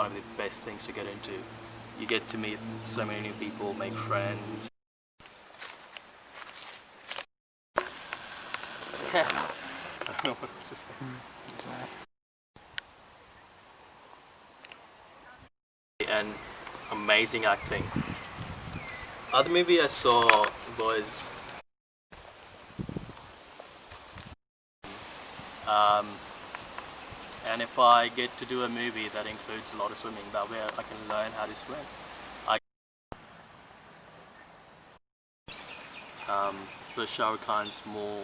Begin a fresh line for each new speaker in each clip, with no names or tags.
one of the best things to get into. You get to meet so many new people, make friends. Yeah. I don't know what else to say. And amazing acting. Other movie I saw was and if I get to do a movie that includes a lot of swimming, that way I can learn how to swim. The Shah Rukh Khan's more,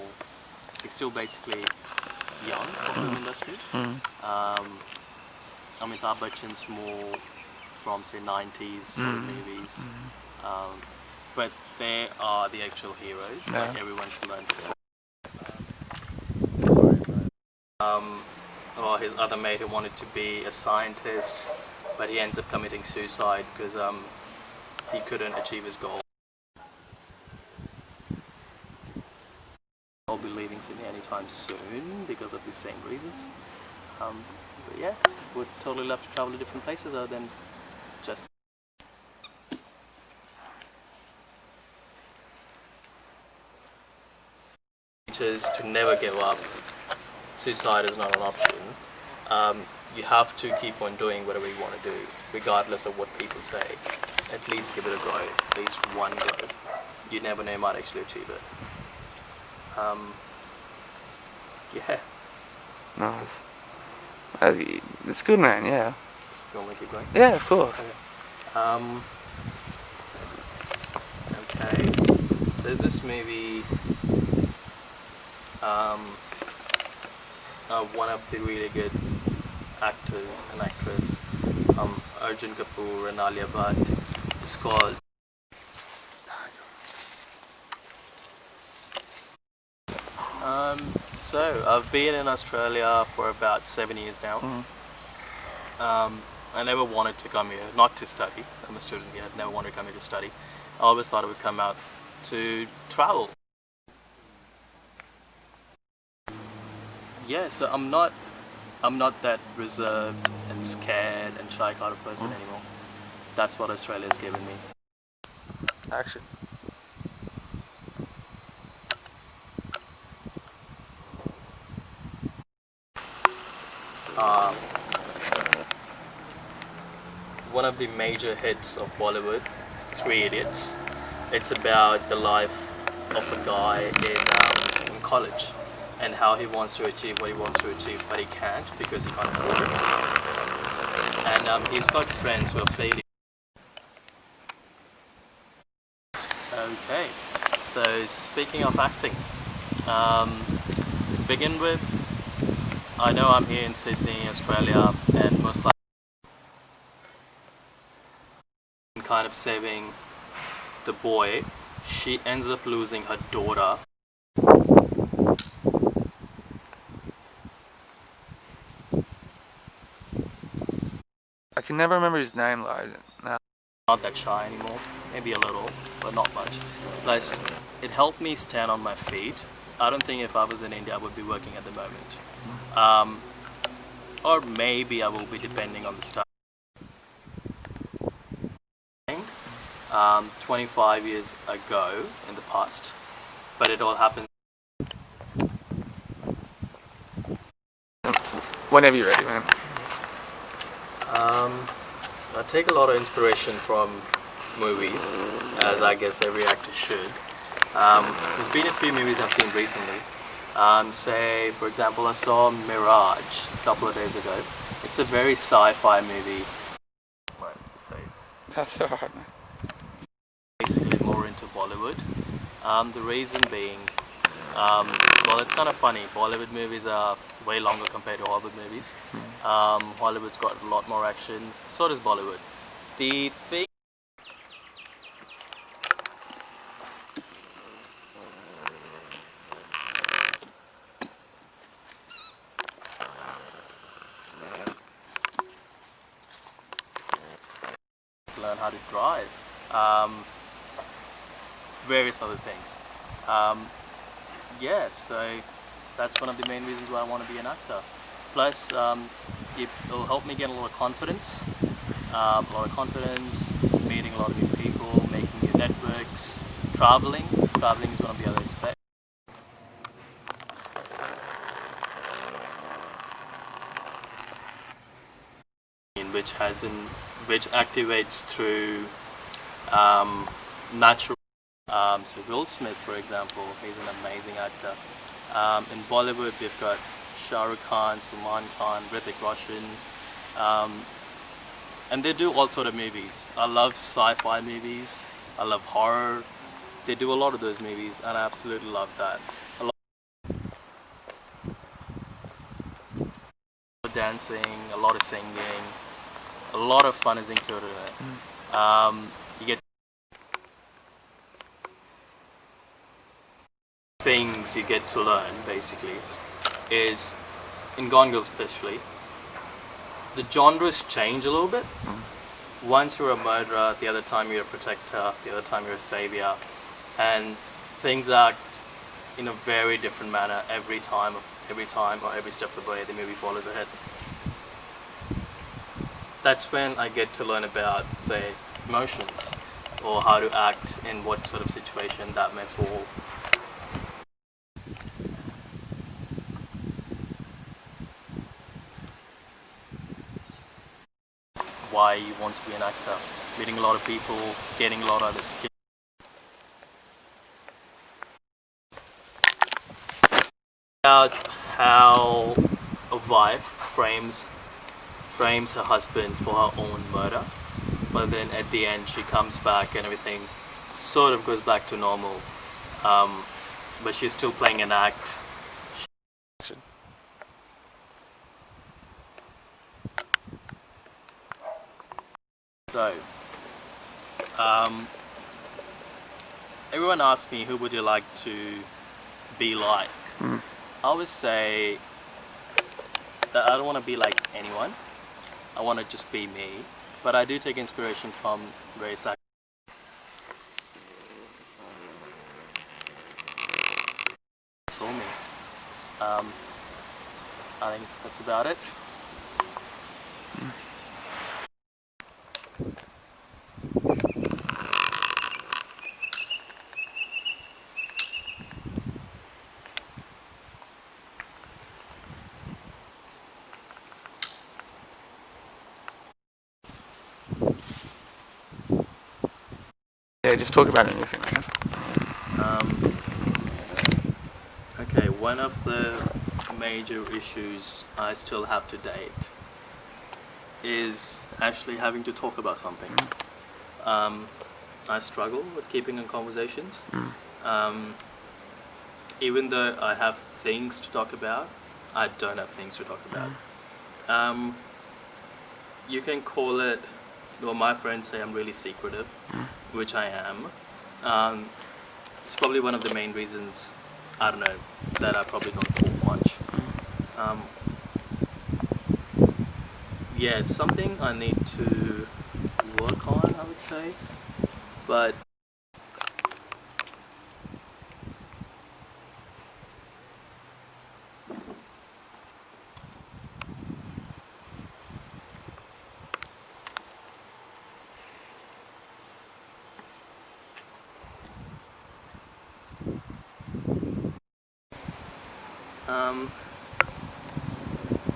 he's still basically young for the film industry. Amitabh Bachchan's more from say 90s sort of movies. But they are the actual heroes, like everyone should learn from. Or his other mate who wanted to be a scientist, but he ends up committing suicide because he couldn't achieve his goal. I'll be leaving Sydney anytime soon because of the same reasons. But yeah, would totally love to travel to different places other than just. Is to never give up. Suicide is not an option. You have to keep on doing whatever you want to do, regardless of what people say. At least give it a go, at least one go. You never know, you might actually achieve it. Yeah.
Nice. It's good, man, yeah.
So you want me to keep going?
Yeah, of course.
Okay. There's this movie, one of the really good actors and actress, Arjun Kapoor and Alia Bhatt. It's called so I've been in Australia for about 7 years now. I never wanted to come here, not to study. I'm a student here, I never wanted to come here to study. I always thought I would come out to travel. Yeah, so I'm not that reserved and scared and shy kind of person anymore. That's what Australia's given me.
Action.
One of the major hits of Bollywood, Three Idiots. It's about the life of a guy in college and how he wants to achieve what he wants to achieve, but he can't because he can't afford it. And he's got friends who are failing. Okay, so speaking of acting, to begin with, I know I'm here in Sydney, Australia, and most likely kind of saving the boy. She ends up losing her daughter.
I can never remember his name, though. No.
Not that shy anymore, maybe a little, but not much. Plus, it helped me stand on my feet. I don't think if I was in India I would be working at the moment. Or maybe I will be depending on the start. 25 years ago in the past, but it all happened.
Whenever you're ready, man.
I take a lot of inspiration from movies, as I guess every actor should. There's been a few movies I've seen recently. Say, for example, I saw Mirage a couple of days ago. It's a very sci-fi movie. My face.
That's alright, man.
Basically more into Bollywood. The reason being, well, it's kind of funny. Bollywood movies are way longer compared to Hollywood movies. Hollywood's got a lot more action. So does Bollywood. The thing. Learn how to drive. Various other things. Yeah, so that's one of the main reasons why I want to be an actor. Plus, it'll help me get a lot of confidence. Meeting a lot of new people, making new networks, traveling. Traveling is one of the other aspects. Which activates through natural. So Will Smith, for example, he's an amazing actor. In Bollywood, we've got Shah Rukh Khan, Salman Khan, Hrithik Roshan, and they do all sort of movies. I love sci-fi movies. I love horror. They do a lot of those movies, and I absolutely love that. A lot of dancing, a lot of singing, a lot of fun is included in it. You get things you get to learn basically is in Gone Girl especially. The genres change a little bit. Once you're a murderer, the other time you're a protector, the other time you're a savior, and things act in a very different manner every time or every step of the way the movie follows ahead. That's when I get to learn about, say, emotions, or how to act in what sort of situation that may fall. Why you want to be an actor, meeting a lot of people, getting a lot of other skills. About how a wife frames her husband for her own murder, but then at the end she comes back and everything sort of goes back to normal, but she's still playing an act. So, everyone asks me, who would you like to be like? I always say that I don't want to be like anyone. I want to just be me. But I do take inspiration from various actors. For me. I think that's about it.
Yeah, just talk about anything.
Okay, one of the major issues I still have to date is actually having to talk about something. I struggle with keeping in conversations. Even though I have things to talk about, I don't have things to talk about. You can call it, well, my friends say I'm really secretive, which I am. It's probably one of the main reasons, I don't know, that I probably don't talk much. Yeah, it's something I need to work on, I would say, but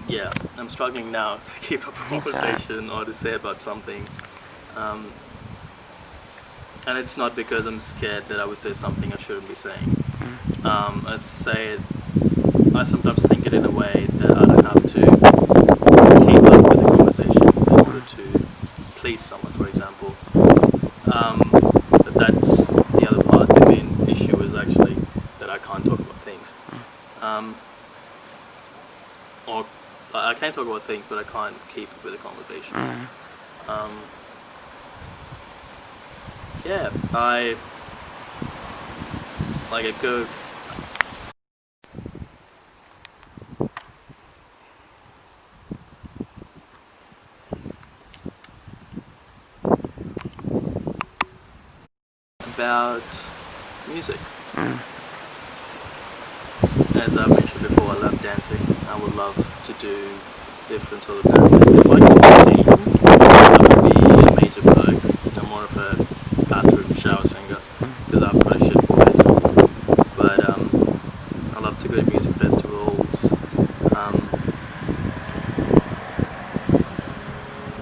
yeah, I'm struggling now to keep up a conversation or to say about something. And it's not because I'm scared that I would say something I shouldn't be saying. I sometimes think it in a way that I don't have to keep up with the conversations in order to please someone, for example. But that's the other part. The main issue is actually that I can't talk about things. Or I can talk about things, but I can't keep up with the conversation. Yeah, I like a good. About music. As I mentioned before, I love dancing. I would love to do different sort of dances. If I could sing, that would be a major perk. I'm more of a bathroom shower singer because I've got a shit voice. But I love to go to music festivals.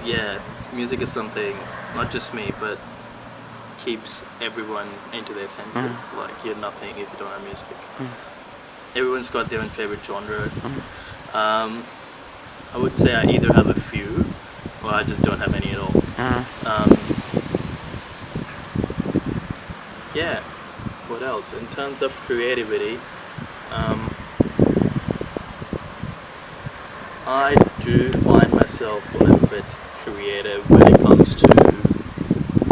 Yeah, music is something, not just me, but keeps everyone into their senses. Like, you're nothing if you don't have music. Everyone's got their own favorite genre. I would say I either have a few or I just don't have any at all. Yeah, what else? In terms of creativity, I do find myself a little bit creative when it comes to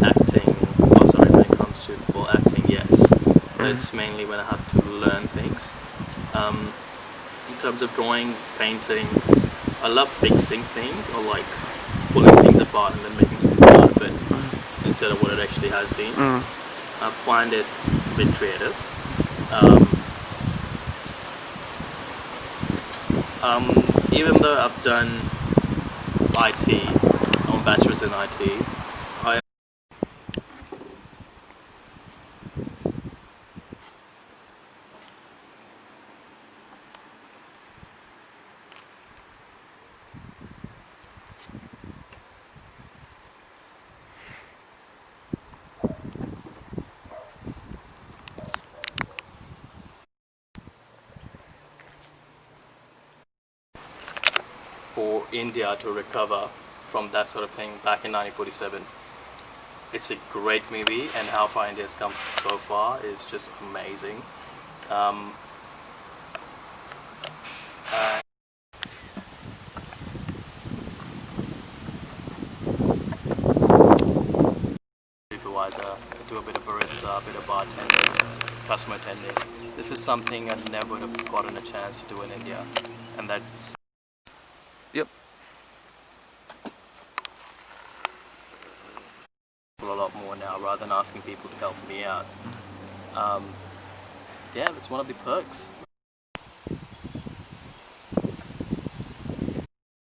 acting. Oh, sorry, when it comes to acting, yes. It's mainly when I have to learn things. In terms of drawing, painting, I love fixing things or like pulling things apart and then making something out of it instead of what it actually has been. I find it a bit creative. Even though I've done IT, I'm a bachelor's in IT, for India to recover from that sort of thing back in 1947. It's a great movie, and how far India's come so far is just amazing. Supervisor, I do a bit of barista, a bit of bartending, customer attending. This is something I never would have gotten a chance to do in India, and that's a lot more now rather than asking people to help me out. Yeah, that's one of the perks.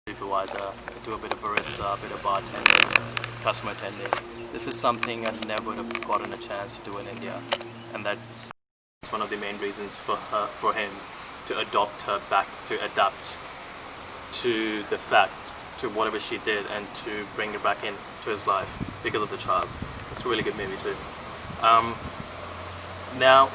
Supervisor, I do a bit of barista, a bit of bartending, customer attending. This is something I never would have gotten a chance to do in India, and that's one of the main reasons for him to adapt to the fact, to whatever she did, and to bring it back into his life because of the child. It's a really good movie too. Now,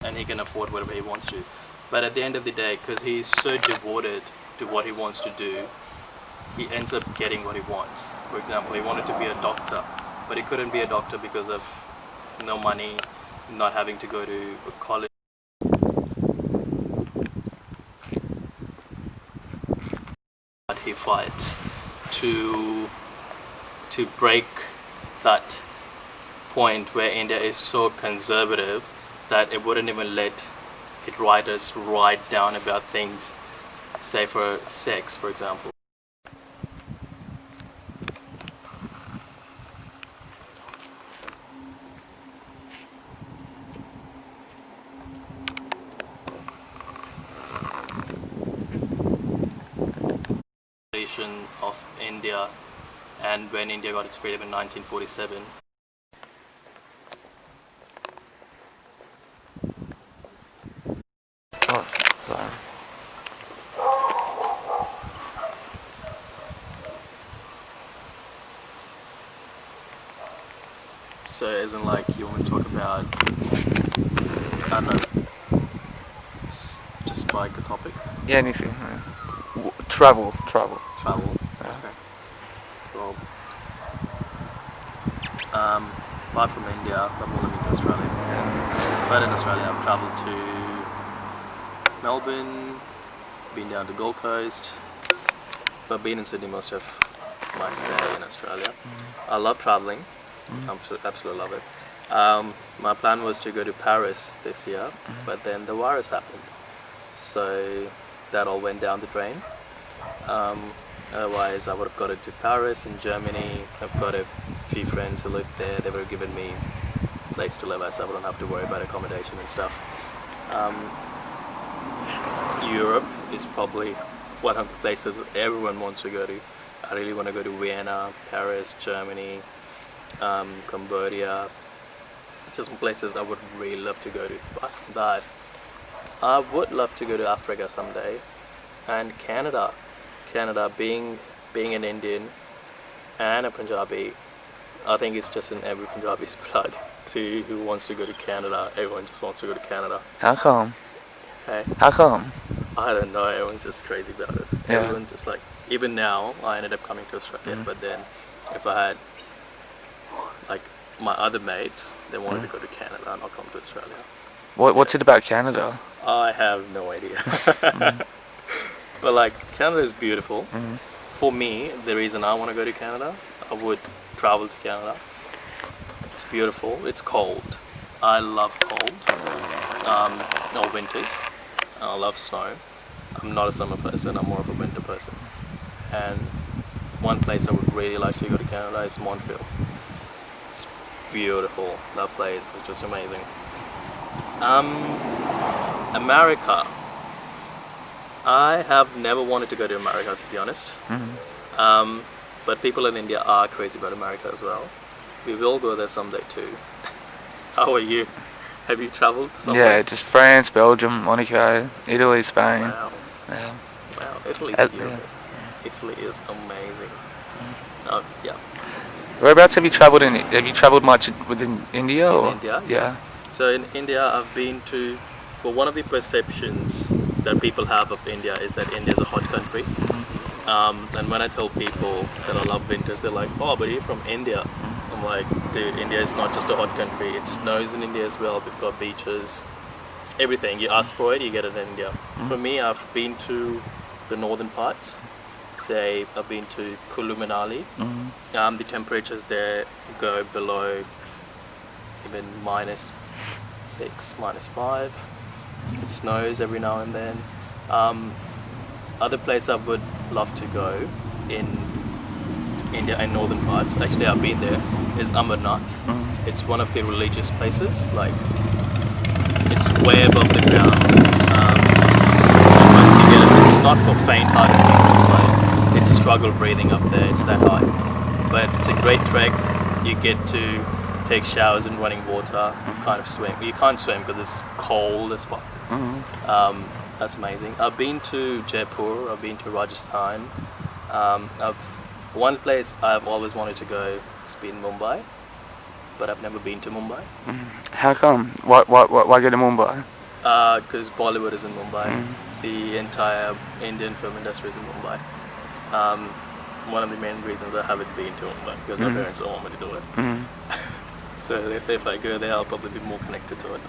and he can afford whatever he wants to. But at the end of the day, because he's so devoted to what he wants to do, he ends up getting what he wants. For example, he wanted to be a doctor, but he couldn't be a doctor because of no money, not having to go to college. He fights to break that point where India is so conservative that it wouldn't even let its writers write down about things, say for sex, for example. Of India, and when India got its freedom in 1947.
Oh, sorry.
So it isn't like you want to talk about, I don't know, just like a topic?
Yeah, anything. Travel.
Travel. Okay. Well, apart from India, I've only been to Australia. But in Australia, I've travelled to Melbourne, been down to Gold Coast, but been in Sydney most of my stay in Australia. I love travelling. Absolutely love it. My plan was to go to Paris this year, but then the virus happened. So that all went down the drain. Otherwise, I would have got it to Paris in Germany. I've got a few friends who lived there. They were giving me a place to live at, so I wouldn't have to worry about accommodation and stuff. Europe is probably one of the places everyone wants to go to. I really want to go to Vienna, Paris, Germany, Cambodia. Just places I would really love to go to. But I would love to go to Africa someday, and Canada. Canada, being an Indian and a Punjabi, I think it's just in every Punjabi's blood who wants to go to Canada. Everyone just wants to go to Canada.
How come?
Hey,
How come?
I don't know. Everyone's just crazy about it.
Yeah.
Everyone's just like, even now, I ended up coming to Australia. But then, if I had like my other mates, they wanted to go to Canada and I'll come to Australia.
What's it about Canada?
I have no idea. But like, Canada is beautiful. For me, the reason I want to go to Canada, I would travel to Canada. It's beautiful. It's cold. I love cold. No winters. I love snow. I'm not a summer person. I'm more of a winter person. And one place I would really like to go to Canada is Montreal. It's beautiful. That place is just amazing. America. I have never wanted to go to America, to be honest. But people in India are crazy about America as well. We will go there someday too. How are you? Have you traveled somewhere?
Yeah, just France, Belgium, Monaco, Italy, Spain.
Wow.
Yeah.
Wow, Italy's beautiful.
Yeah.
Italy is amazing. Yeah.
Whereabouts have you travelled in? Have you travelled much within India? Or?
India?
Yeah.
So in India, I've been to. Well, one of the perceptions that people have of India is that India is a hot country. And when I tell people that I love winters, they're like, "Oh, but you're from India." I'm like, "Dude, India is not just a hot country. It snows in India as well. We've got beaches, everything. You ask for it, you get it in India." For me, I've been to the northern parts. Say, I've been to Kullu Manali. The temperatures there go below even -6, -5. It snows every now and then. Other place I would love to go in India and northern parts, actually I've been there, is Amarnath. It's one of the religious places, like it's way above the ground. Once you get it, it's not for faint-hearted people, like it's a struggle breathing up there, it's that high. But it's a great trek. You get to take showers in running water, kind of swim. You can't swim because it's cold as fuck. That's amazing. I've been to Jaipur, I've been to Rajasthan. One place I've always wanted to go has been Mumbai, but I've never been to Mumbai.
How come? Why go to Mumbai?
Because Bollywood is in Mumbai. The entire Indian film industry is in Mumbai. One of the main reasons I haven't been to Mumbai, because my parents don't want me to do it. So they say if I go there, I'll probably be more connected to it.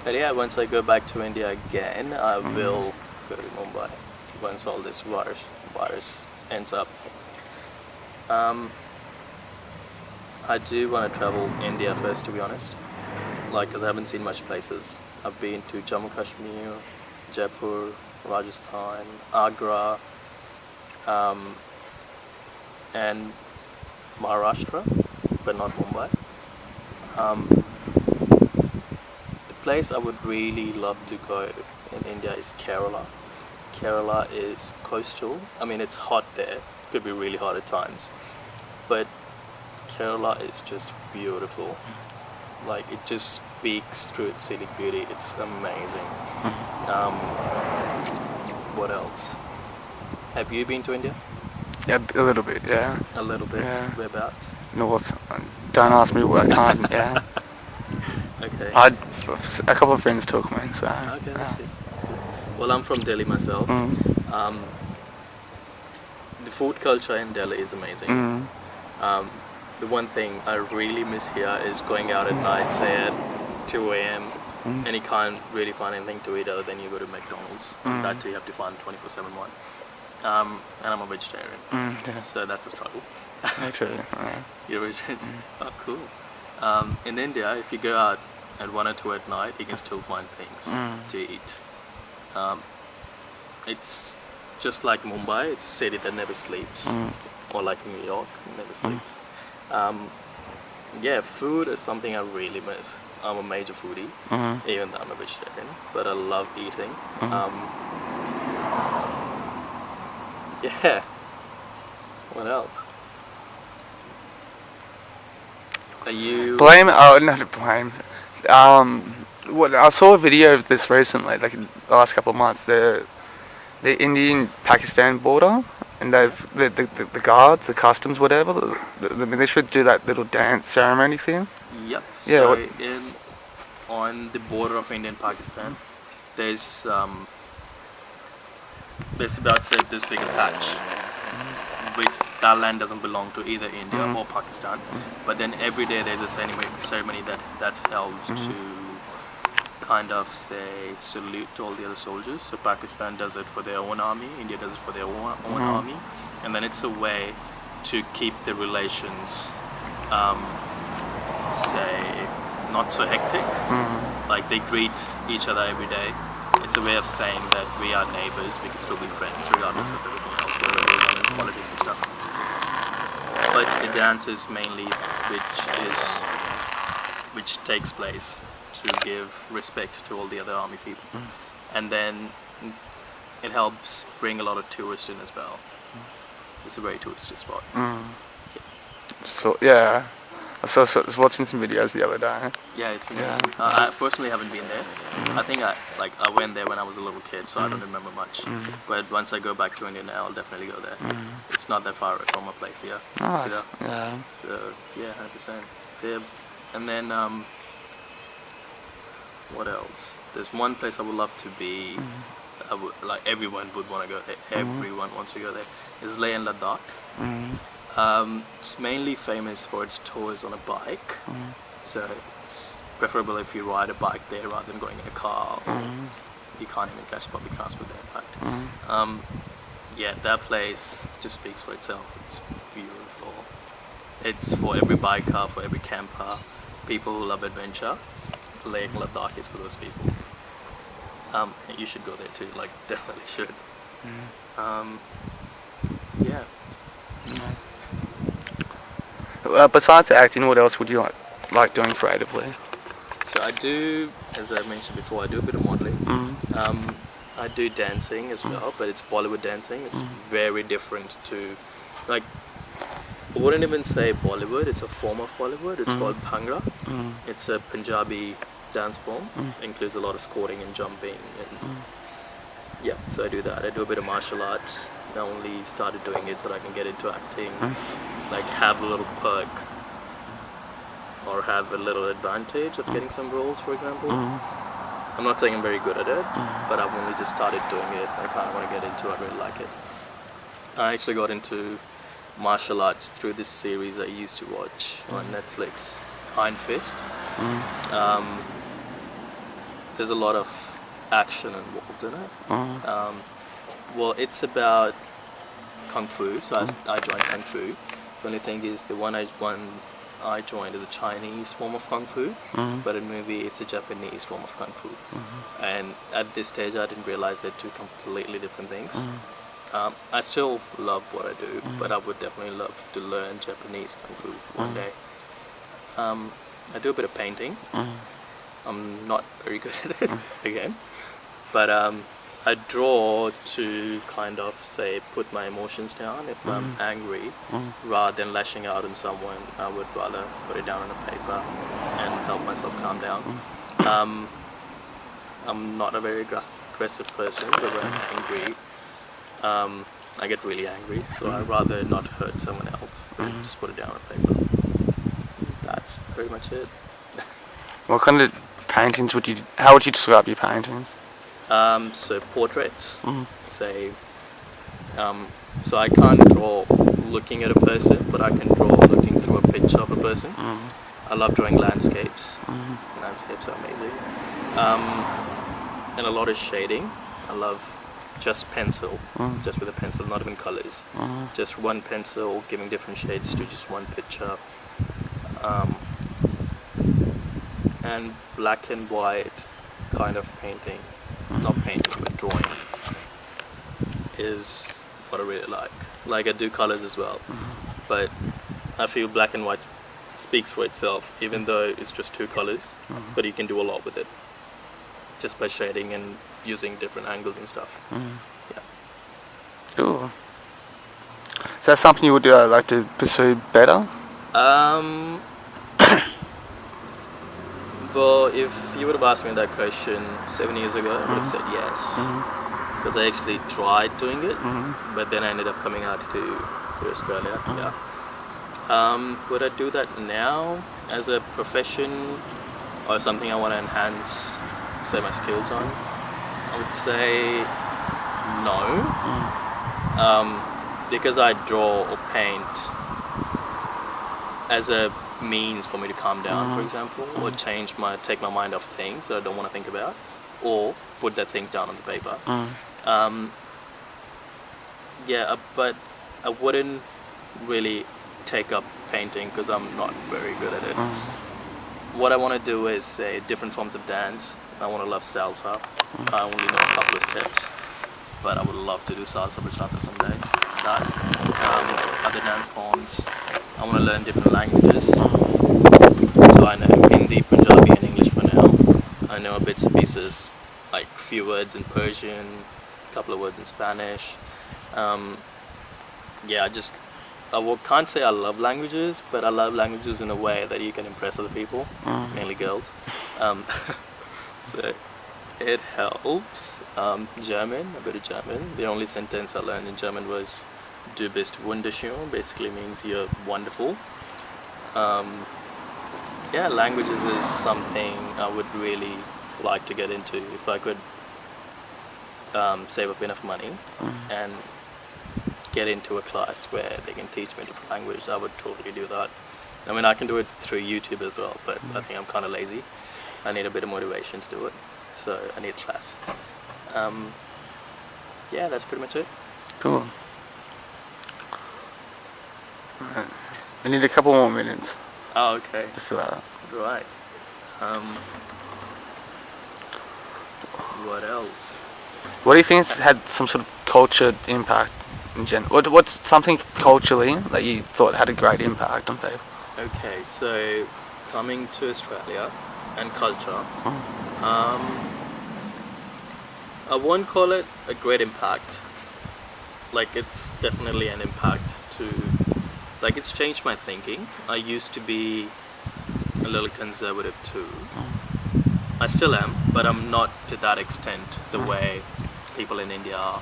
But yeah, once I go back to India again, I will go to Mumbai once all this virus ends up. I do want to travel India first, to be honest, like because I haven't seen much places. I've been to Jammu Kashmir, Jaipur, Rajasthan, Agra, and Maharashtra, but not Mumbai. The place I would really love to go in India is Kerala. Kerala is coastal. I mean, it's hot there. Could be really hot at times. But Kerala is just beautiful. Like, it just speaks through its scenic beauty. It's amazing. What else? Have you been to India?
Yeah, a little bit, yeah.
A little bit?
Yeah.
Whereabouts?
North. Don't ask me what I can't, yeah.
Okay.
A couple of friends took me, so.
Okay, that's good. Well, I'm from Delhi myself. The food culture in Delhi is amazing. The one thing I really miss here is going out at night, say at 2 a.m. And you can't really find anything to eat other than you go to McDonald's. That too, you have to find 24/7 one. And I'm a vegetarian, so that's a struggle.
Me too.
You're a vegetarian? Oh, cool. In India, if you go out at 1 or 2 at night, you can still find things to eat. It's just like Mumbai. It's a city that never sleeps. or like in New York, never sleeps. Yeah, food is something I really miss. I'm a major foodie, even though I'm a vegetarian, but I love eating. Yeah. What else? Are you?
Blame? Oh, not blame. What I saw a video of this recently, like in the last couple of months. The Indian-Pakistan border, and the guards, the customs, whatever. The military do that little dance ceremony thing.
Yep.
Yeah.
So on the border of India and Pakistan, there's about say this big a patch, which that land doesn't belong to either India or Pakistan. But then every day there's a ceremony that's held to kind of say salute to all the other soldiers. So Pakistan does it for their own army, India does it for their own army, and then it's a way to keep the relations, say, not so hectic. Like they greet each other every day. It's a way of saying that we are neighbors, we can still be friends regardless of everything else, whatever goes on in politics and stuff. But the dance is mainly which takes place to give respect to all the other army people, and then it helps bring a lot of tourists in as well. It's a very touristy spot.
So yeah, I was watching some videos the other day.
Yeah, it's amazing. I personally haven't been there. I think I went there when I was a little kid, so I don't remember much. But once I go back to India now, I'll definitely go there. It's not that far from my place here.
Nice. Yeah.
So yeah, 100%. Yeah. And then what else? There's one place I would love to be. Like everyone would want to go there. Everyone wants to go there. Is Leh and Ladakh. It's mainly famous for its tours on a bike. So it's preferable if you ride a bike there rather than going in a car. Or you can't even catch public transport there, in fact. Yeah, that place just speaks for itself. It's beautiful. It's for every biker, for every camper, people who love adventure. Leh and Ladakh is for those people. You should go there too, like definitely should. Yeah.
Besides acting, what else would you like doing creatively?
So I do, as I mentioned before, I do a bit of modeling. I do dancing as well, but it's Bollywood dancing. It's very different to, like, I wouldn't even say Bollywood. It's a form of Bollywood. It's called Bhangra. It's a Punjabi dance form. Includes a lot of squatting and jumping, and yeah. So I do that. I do a bit of martial arts. I only started doing it so that I can get into acting, like have a little perk or have a little advantage of getting some roles, for example. I'm not saying I'm very good at it, but I've only just started doing it. I kind of want to get into it. I really like it. I actually got into martial arts through this series I used to watch on Netflix, Iron Fist. There's a lot of action involved in it. Well, it's about Kung Fu, so I joined Kung Fu. The only thing is the one I joined is a Chinese form of Kung Fu, but in the movie it's a Japanese form of Kung Fu. And at this stage I didn't realize they're two completely different things. I still love what I do, but I would definitely love to learn Japanese Kung Fu one day. I do a bit of painting. I'm not very good at it, again. But I draw to kind of say put my emotions down. If I'm angry, rather than lashing out on someone, I would rather put it down on a paper and help myself calm down. I'm not a very aggressive person, but when I'm angry, I get really angry, so I'd rather not hurt someone else, but just put it down on paper. That's pretty much it.
What kind of paintings how would you describe your paintings?
So portraits, say, so I can't draw looking at a person, but I can draw looking through a picture of a person. I love drawing landscapes. Landscapes are amazing. And a lot of shading. I love just pencil, just with a pencil, not even colors. Just one pencil giving different shades to just one picture. And black and white kind of painting, not painting but drawing, is what I really like. Like I do colors as well, but I feel black and white speaks for itself, even though it's just two colors, but you can do a lot with it just by shading and using different angles and stuff. Yeah.
Cool. Is that something you would like to pursue better?
Well, if you would have asked me that question 7 years ago, I would have said yes. Because I actually tried doing it, but then I ended up coming out to Australia. Yeah. Would I do that now as a profession or something I want to enhance, say, my skills on? I would say no. Because I draw or paint as a means for me to calm down, for example, or take my mind off things that I don't want to think about, or put that things down on the paper. But I wouldn't really take up painting because I'm not very good at it. What I want to do is say different forms of dance. I want to love salsa. I only know a couple of steps, but I would love to do salsa bachata someday. Other dance forms. I want to learn different languages. So I know Hindi, Punjabi, and English for now. I know bits and pieces, like a few words in Persian, a couple of words in Spanish. Can't say I love languages, but I love languages in a way that you can impress other people, mainly girls. So it helps. German, a bit of German. The only sentence I learned in German was "Du bist wunderschön," basically means you're wonderful. Languages is something I would really like to get into if I could save up enough money and get into a class where they can teach me a different language. I would totally do that. I mean, I can do it through YouTube as well, but I think I'm kind of lazy. I need a bit of motivation to do it, so I need a class. That's pretty much it.
Cool. I need a couple more minutes.
Oh, okay.
To fill out.
Right. What else?
What do you think has had some sort of cultured impact in general? What's something culturally that you thought had a great impact on people?
Okay, so coming to Australia and culture, I won't call it a great impact. Like, it's definitely an impact like, it's changed my thinking. I used to be a little conservative too. I still am, but I'm not to that extent the way people in India are.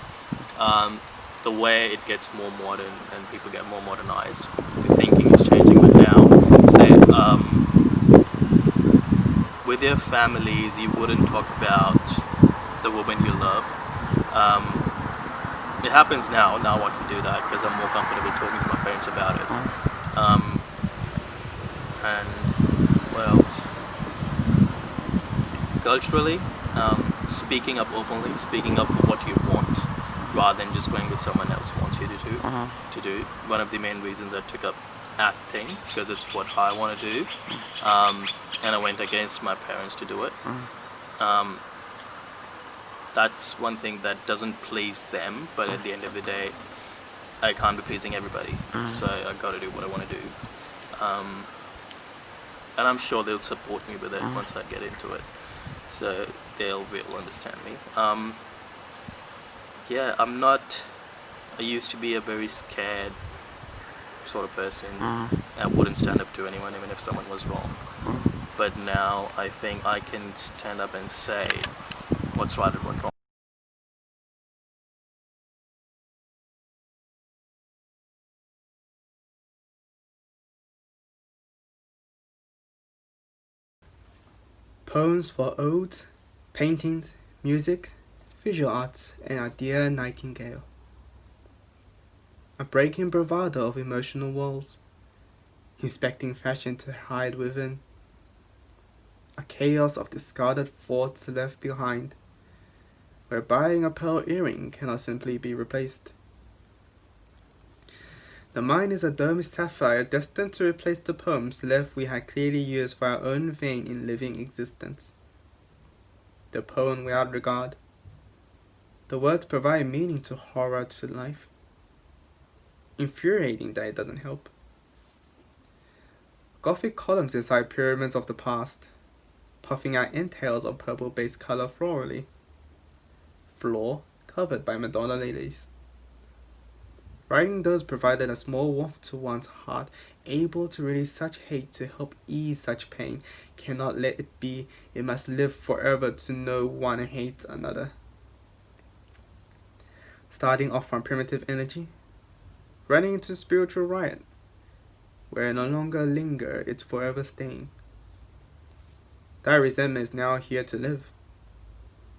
The way it gets more modern and people get more modernized, the thinking is changing. But now, say, with your families, you wouldn't talk about the woman you love. It happens now. Now I can do that because I'm more comfortable talking to my parents about it. And what else? Culturally, speaking up openly, speaking up for what you want, rather than just going with someone else wants you to do. One of the main reasons I took up acting, because it's what I want to do, and I went against my parents to do it. That's one thing that doesn't please them, but at the end of the day, I can't be pleasing everybody, so I got to do what I want to do. And I'm sure they'll support me with it once I get into it, so they'll understand me. I used to be a very scared sort of person. I wouldn't stand up to anyone even if someone was wrong. But now I think I can stand up and say what's right and what's wrong.
Poems for odes, paintings, music, visual arts, and our dear nightingale. A breaking bravado of emotional walls, inspecting fashion to hide within. A chaos of discarded thoughts left behind, where buying a pearl earring cannot simply be replaced. The mind is a domed sapphire destined to replace the poems left we had clearly used for our own vein in living existence. The poem without regard. The words provide meaning to horror to life. infuriating that it doesn't help. Gothic columns inside pyramids of the past, puffing out entails of purple-based color florally. Floor covered by Madonna lilies. Writing those provided a small warmth to one's heart, able to release such hate to help ease such pain. Cannot let it be, it must live forever to know one hates another. Starting off from primitive energy, running into spiritual riot, where no longer linger, it's forever staying. That resentment is now here to live,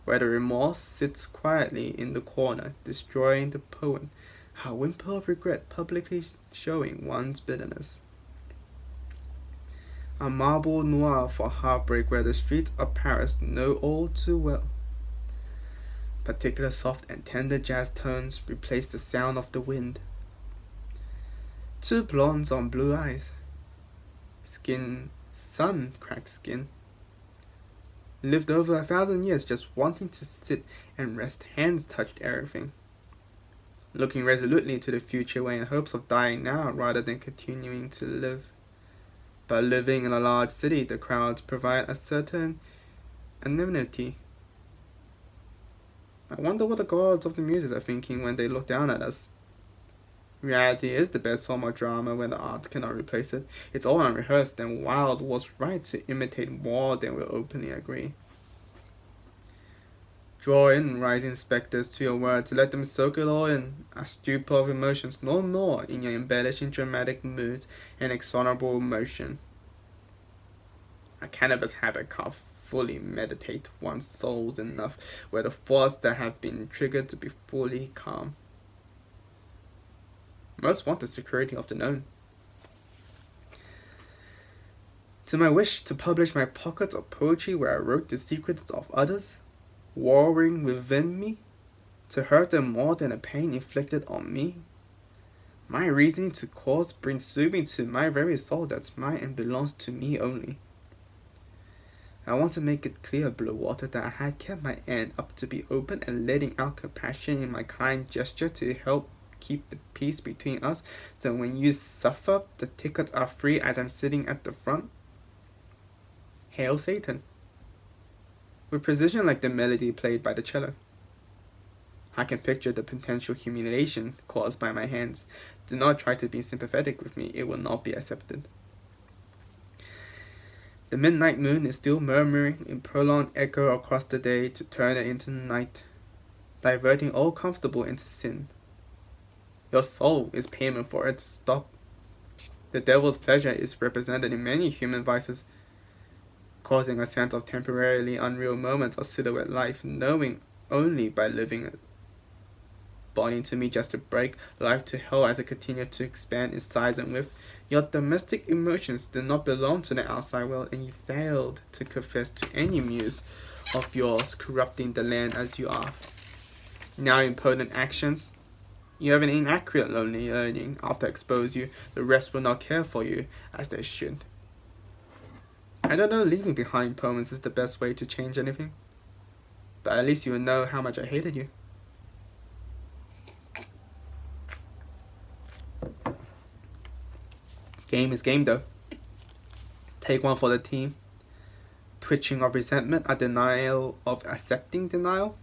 where the remorse sits quietly in the corner, destroying the poem, a whimper of regret publicly showing one's bitterness. A marble noir for heartbreak where the streets of Paris know all too well. Particular soft and tender jazz tones replace the sound of the wind. Two blondes on blue eyes. Skin, sun-cracked skin. Lived over 1,000 years just wanting to sit and rest, hands touched everything. Looking resolutely to the future way in hopes of dying now rather than continuing to live. But living in a large city, the crowds provide a certain anonymity. I wonder what the gods of the muses are thinking when they look down at us. Reality is the best form of drama when the arts cannot replace it. It's all unrehearsed, and Wilde was right to imitate more than we'll openly agree. Draw in rising spectres to your words, let them soak it all in, a stupor of emotions, no more in your embellishing dramatic moods and exonerable motion. A cannabis habit can't fully meditate one's souls enough, where the thoughts that have been triggered to be fully calm. Most want the security of the known. To my wish to publish my pockets of poetry where I wrote the secrets of others, warring within me, to hurt them more than the pain inflicted on me. My reasoning to cause brings soothing to my very soul that's mine and belongs to me only. I want to make it clear, blue water, that I had kept my end up to be open and letting out compassion in my kind gesture to help keep the peace between us, so when you suffer, the tickets are free as I'm sitting at the front. Hail Satan. With precision like the melody played by the cello. I can picture the potential humiliation caused by my hands. Do not try to be sympathetic with me, it will not be accepted. The midnight moon is still murmuring in prolonged echo across the day to turn it into night, diverting all comfortable into sin. Your soul is payment for it to stop. The devil's pleasure is represented in many human vices, causing a sense of temporarily unreal moments of silhouette life, knowing only by living it. Bonding to me just to break life to hell as it continues to expand in size and width. Your domestic emotions do not belong to the outside world, and you failed to confess to any muse of yours corrupting the land as you are. Now impotent actions. You have an inaccurate lonely yearning after expose you. The rest will not care for you as they should. I don't know leaving behind poems is the best way to change anything, but at least you will know how much I hated you. Game is game though. Take one for the team. Twitching of resentment, a denial of accepting denial.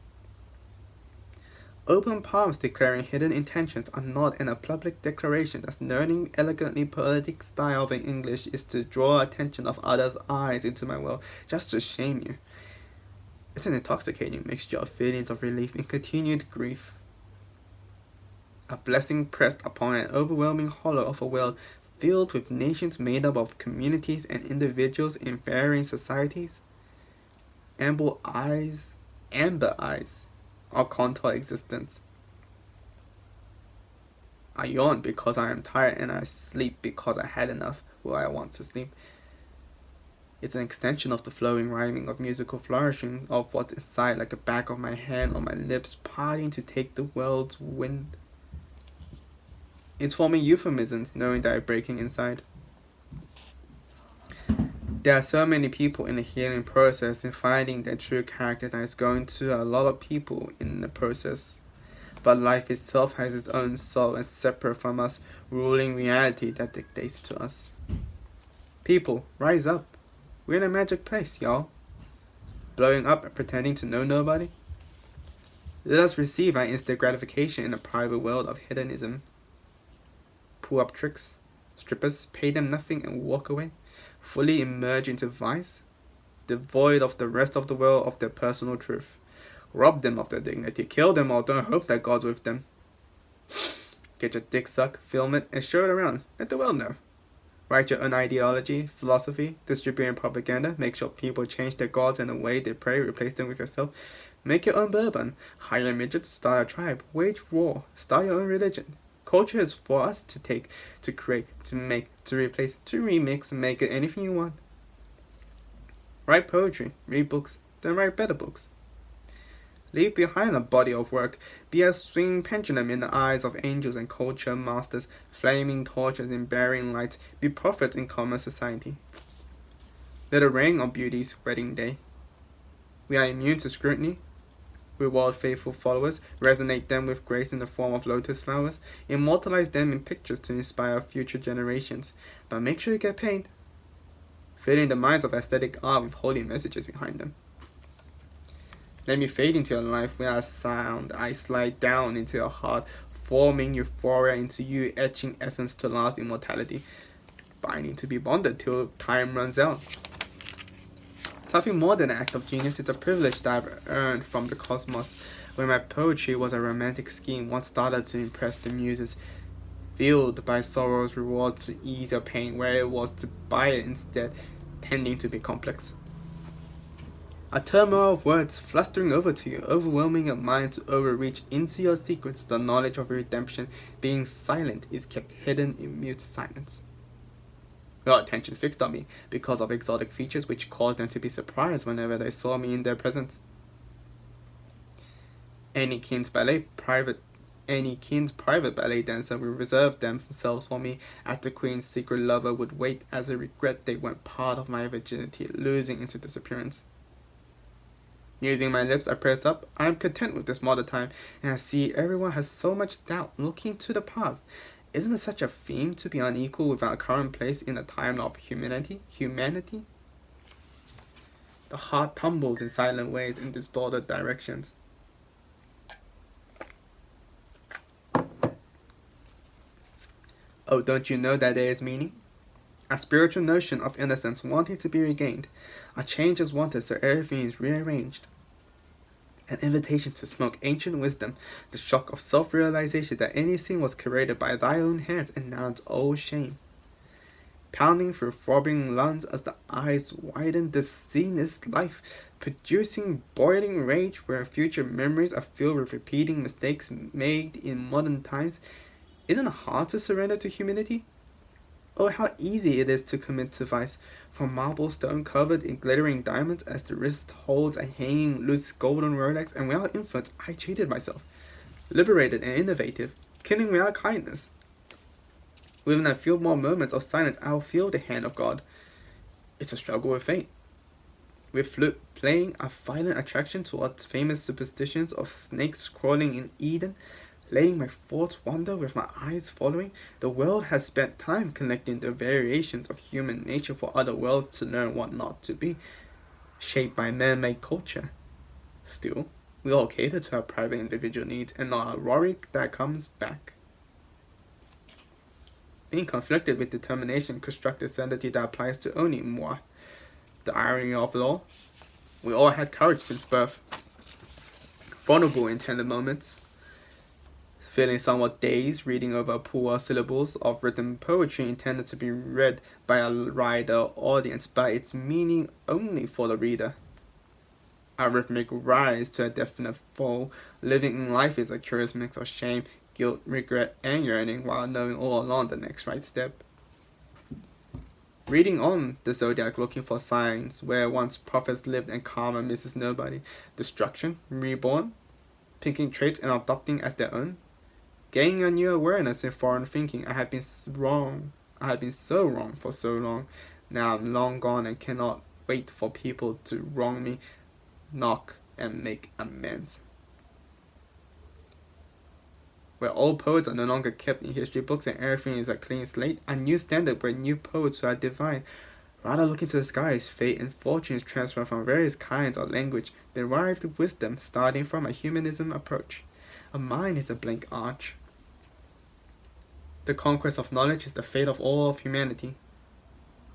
Open palms declaring hidden intentions are not in a public declaration. That's learning elegantly poetic style of English is to draw attention of others' eyes into my world just to shame you. It's an intoxicating mixture of feelings of relief and continued grief. A blessing pressed upon an overwhelming hollow of a world filled with nations made up of communities and individuals in varying societies. Amber eyes, our contour existence. I yawn because I am tired, and I sleep because I had enough where I want to sleep. It's an extension of the flowing rhyming of musical flourishing of what's inside, like the back of my hand on my lips, parting to take the world's wind. It's forming euphemisms, knowing that I'm breaking inside. There are so many people in the healing process and finding their true character that is going to a lot of people in the process. but life itself has its own soul and separate from us, ruling reality that dictates to us. People, rise up. We're in a magic place, y'all. Blowing up and pretending to know nobody? Let us receive our instant gratification in a private world of hedonism. Pull up tricks, strippers, pay them nothing and walk away, fully emerge into vice, devoid of the rest of the world of their personal truth. Rob them of their dignity, kill them or don't hope that God's with them. Get your dick sucked, film it, and show it around. Let the world know. Write your own ideology, philosophy, distribute propaganda, make sure people change their gods and the way they pray, replace them with yourself. Make your own bourbon, hire midgets, start a tribe, wage war, start your own religion. Culture is for us to take, to create, to make, to replace, to remix, and make it anything you want. Write poetry, read books, then write better books. Leave behind a body of work, be a swinging pendulum in the eyes of angels and culture masters, flaming torches in bearing lights, be prophets in common society. Let it rain on beauty's wedding day. We are immune to scrutiny. Reward faithful followers, resonate them with grace in the form of lotus flowers, immortalize them in pictures to inspire future generations. But make sure you get paid. Filling the minds of aesthetic art with holy messages behind them. Let me fade into your life where I sound, I slide down into your heart, forming euphoria into you, etching essence to last immortality, binding to be bonded till time runs out. Something more than an act of genius, it's a privilege that I've earned from the cosmos, where my poetry was a romantic scheme once started to impress the muses, fueled by sorrow's reward to ease your pain, where it was to buy it instead, tending to be complex. A turmoil of words flustering over to you, overwhelming your mind to overreach into your secrets. The knowledge of redemption, being silent, is kept hidden in mute silence. Your attention fixed on me because of exotic features which caused them to be surprised whenever they saw me in their presence. Any king's private ballet dancer would reserve themselves for me, as the queen's secret lover would wait as a regret they weren't part of my virginity, losing into disappearance. Using my lips, I press up. I am content with this modern time, and I see everyone has so much doubt looking to the past. Isn't it such a theme to be unequal with our current place in a time of humanity? The heart tumbles in silent ways in distorted directions. Oh, don't you know that there is meaning? A spiritual notion of innocence wanting to be regained. A change is wanted so everything is rearranged. An invitation to smoke ancient wisdom, the shock of self-realization that any sin was created by thy own hands and now it's all shame. Pounding through throbbing lungs as the eyes widen, this scene is life, producing boiling rage where future memories are filled with repeating mistakes made in modern times. Isn't it hard to surrender to humanity? Oh, how easy it is to commit to vice, from marble stone covered in glittering diamonds as the wrist holds a hanging loose golden Rolex, and without influence I cheated myself, liberated and innovative, killing without kindness. Within a few more moments of silence I'll feel the hand of God. It's a struggle with fate. With flute playing a violent attraction towards famous superstitions of snakes crawling in Eden, letting my thoughts wander with my eyes following, the world has spent time collecting the variations of human nature for other worlds to learn what not to be, shaped by man-made culture. Still, we all cater to our private individual needs and not a Rorik that comes back. Being conflicted with determination constructed sanity that applies to only moi. The irony of it all, we all had courage since birth. Vulnerable in tender moments, feeling somewhat dazed, reading over poor syllables of written poetry intended to be read by a wider audience, but its meaning only for the reader. A rhythmic rise to a definite fall, living in life is a curious mix of shame, guilt, regret, and yearning, while knowing all along the next right step. Reading on the zodiac, looking for signs where once prophets lived and karma misses nobody, destruction, reborn, picking traits and adopting as their own. Gaining a new awareness in foreign thinking. I have been wrong. I have been so wrong for so long. Now I'm long gone and cannot wait for people to wrong me, knock, and make amends. where old poets are no longer kept in history books and everything is a clean slate, a new standard where new poets are divine. Rather look into the skies, fate and fortune is transferred from various kinds of language, derived wisdom starting from a humanism approach. A mind is a blank arch. The conquest of knowledge is the fate of all of humanity.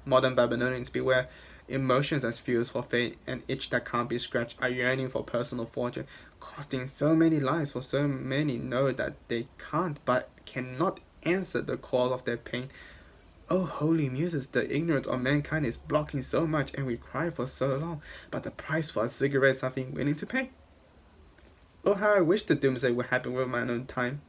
Modern Babylonians beware. Emotions as fuels for fate, an itch that can't be scratched, a yearning for personal fortune, costing so many lives for so many know that they can't but cannot answer the call of their pain. Oh holy muses, the ignorance of mankind is blocking so much and we cry for so long, but the price for a cigarette is something willing to pay. Oh how I wish the doomsday would happen with my own time.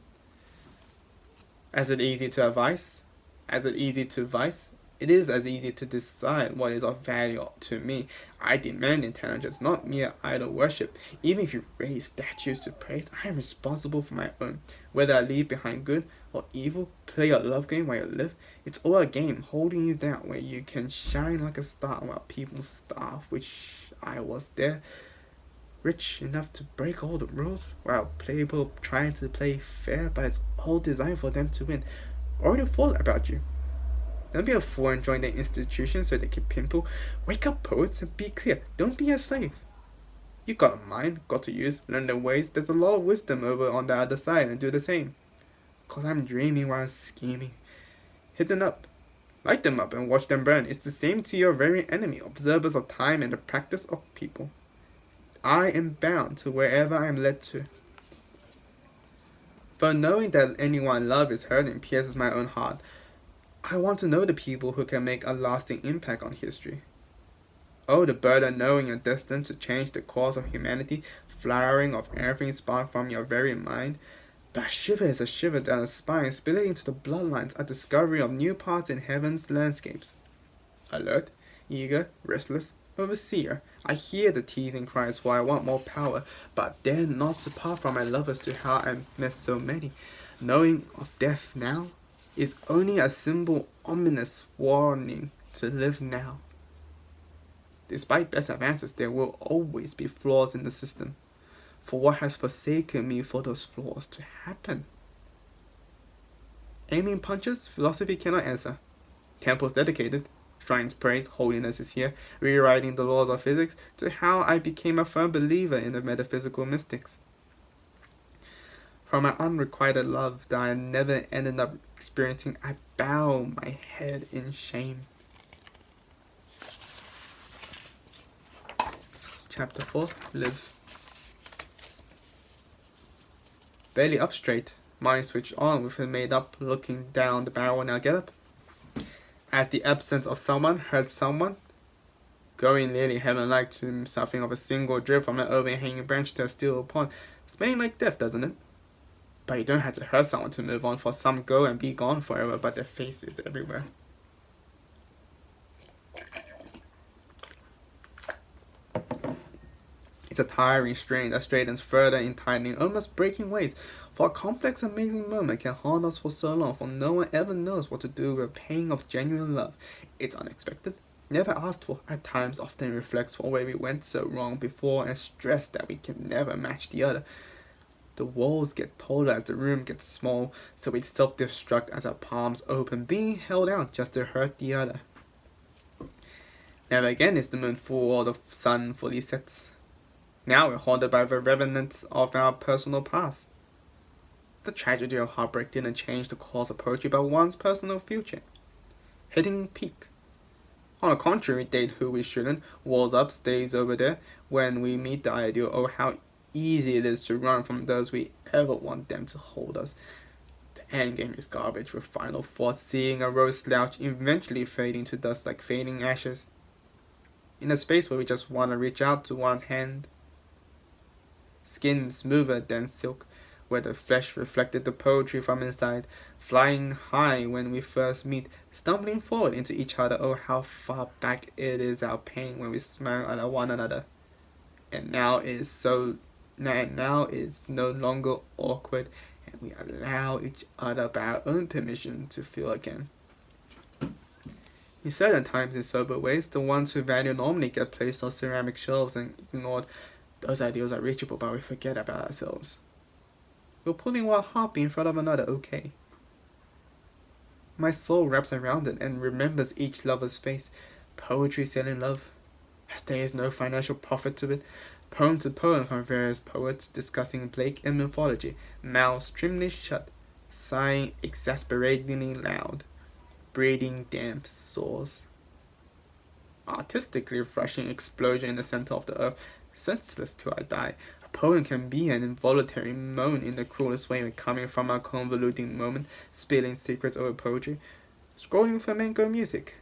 As it easy to advise, as it easy to advise, it is as easy to decide what is of value to me. I demand intelligence, not mere idol worship. Even if you raise statues to praise, I am responsible for my own. Whether I leave behind good or evil, play a love game while you live, it's all a game holding you down where you can shine like a star while people starve, which I was there. Rich enough to break all the rules, while people trying to play fair, but it's all designed for them to win. Or to fall about you. Don't be a fool and join their institution so they can pimple. Wake up, poets, and be clear. Don't be a slave. You got a mind, got to use, learn their ways. There's a lot of wisdom over on the other side and do the same. 'Cause I'm dreaming while I'm scheming. Hit them up. Light them up and watch them burn. It's the same to your very enemy, observers of time and the practice of people. I am bound to wherever I am led to. But knowing that anyone I love is hurting pierces my own heart. I want to know the people who can make a lasting impact on history. Oh, the burden knowing you're destined to change the course of humanity, flowering of everything sparked from your very mind. But a shiver is a shiver down the spine, spilling into the bloodlines, a discovery of new parts in heaven's landscapes. Alert, eager, restless, overseer, I hear the teasing cries for I want more power, but dare not to part from my lovers to how I miss so many. Knowing of death now is only a simple, ominous warning to live now. Despite best advances, there will always be flaws in the system. For what has forsaken me for those flaws to happen? Aiming punches, philosophy cannot answer. Temples dedicated, shrines praise, holiness is here, rewriting the laws of physics to how I became a firm believer in the metaphysical mystics. From my unrequited love that I never ended up experiencing, I bow my head in shame. Chapter 4, Live. Barely up straight, mind switched on with it made up, looking down the barrel. Now get up. As the absence of someone hurts someone, going nearly heaven-like to something of a single drip from an overhanging branch to a steel pond, smelling like death, doesn't it? But you don't have to hurt someone to move on, for some go and be gone forever, but their face is everywhere. It's a tiring strain that straightens further in tightening, almost breaking ways. For a complex, amazing moment can haunt us for so long, for no one ever knows what to do with the pain of genuine love. It's unexpected, never asked for, at times often reflects for where we went so wrong before and stress that we can never match the other. The walls get taller as the room gets small, so we self-destruct as our palms open, being held out just to hurt the other. Never again is the moon full or the sun fully sets. Now we're haunted by the remnants of our personal past. The tragedy of heartbreak didn't change the course of poetry, but one's personal future. Hitting peak. On the contrary, date who we shouldn't, walls up, stays over there, when we meet the ideal, oh how easy it is to run from those we ever want them to hold us. The endgame is garbage with final thoughts, seeing a rose slouch, eventually fading to dust like fading ashes. In a space where we just want to reach out to one's hand. Skin smoother than silk, where the flesh reflected the poetry from inside, flying high when we first meet, stumbling forward into each other. Oh, how far back it is our pain when we smile at one another. And now it's no longer awkward, and we allow each other by our own permission to feel again. In certain times, in sober ways, the ones who value normally get placed on ceramic shelves and ignored. Those ideals are reachable, but we forget about ourselves. We're putting one heartbeat in front of another, okay? My soul wraps around it and remembers each lover's face. Poetry selling love, as there is no financial profit to it. Poem to poem from various poets discussing Blake and mythology. Mouths trimly shut, sighing exasperatingly loud, breathing damp sores. Artistically refreshing explosion in the center of the earth, senseless till I die. A poem can be an involuntary moan in the cruelest way, coming from a convoluting moment, spilling secrets over poetry, scrolling flamenco music,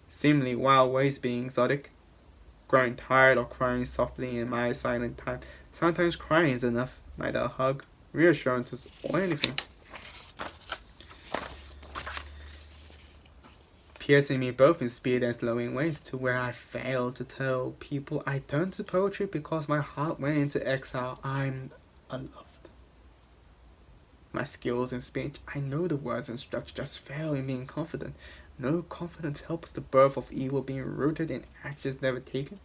seemingly wild ways being exotic, growing tired of crying softly in my silent time. Sometimes crying is enough, neither a hug, reassurances, or anything. Piercing me both in speed and slowing ways, to where I fail to tell people I turned to poetry because my heart went into exile. I'm unloved. My skills in speech, I know the words and structure, just fail in being confident. No confidence helps the birth of evil being rooted in actions never taken.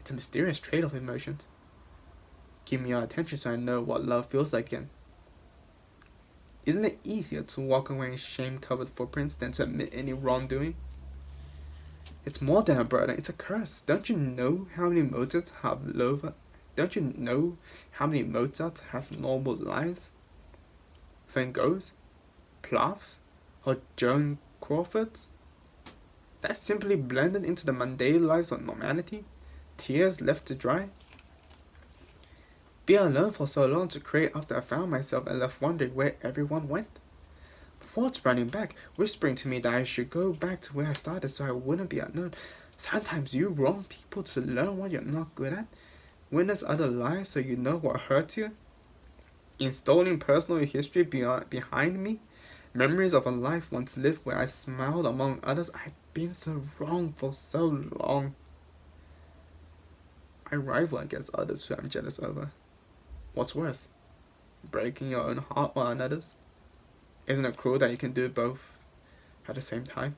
It's a mysterious trait of emotions. Give me your attention so I know what love feels like again. Isn't it easier to walk away in shame-covered footprints than to admit any wrongdoing? It's more than a burden, it's a curse. Don't you know how many Mozarts have normal lives? Van Goghs? Plaths? Or Joan Crawfords? That's simply blended into the mundane lives of normality? Tears left to dry? Be alone for so long to create after I found myself and left wondering where everyone went. Thoughts running back, whispering to me that I should go back to where I started so I wouldn't be unknown. Sometimes you wrong people to learn what you're not good at. Witness other lives so you know what hurts you. Installing personal history behind me. Memories of a life once lived where I smiled among others. I've been so wrong for so long. I rival against others who I'm jealous over. What's worse? Breaking your own heart or another's? Isn't it cruel that you can do both at the same time?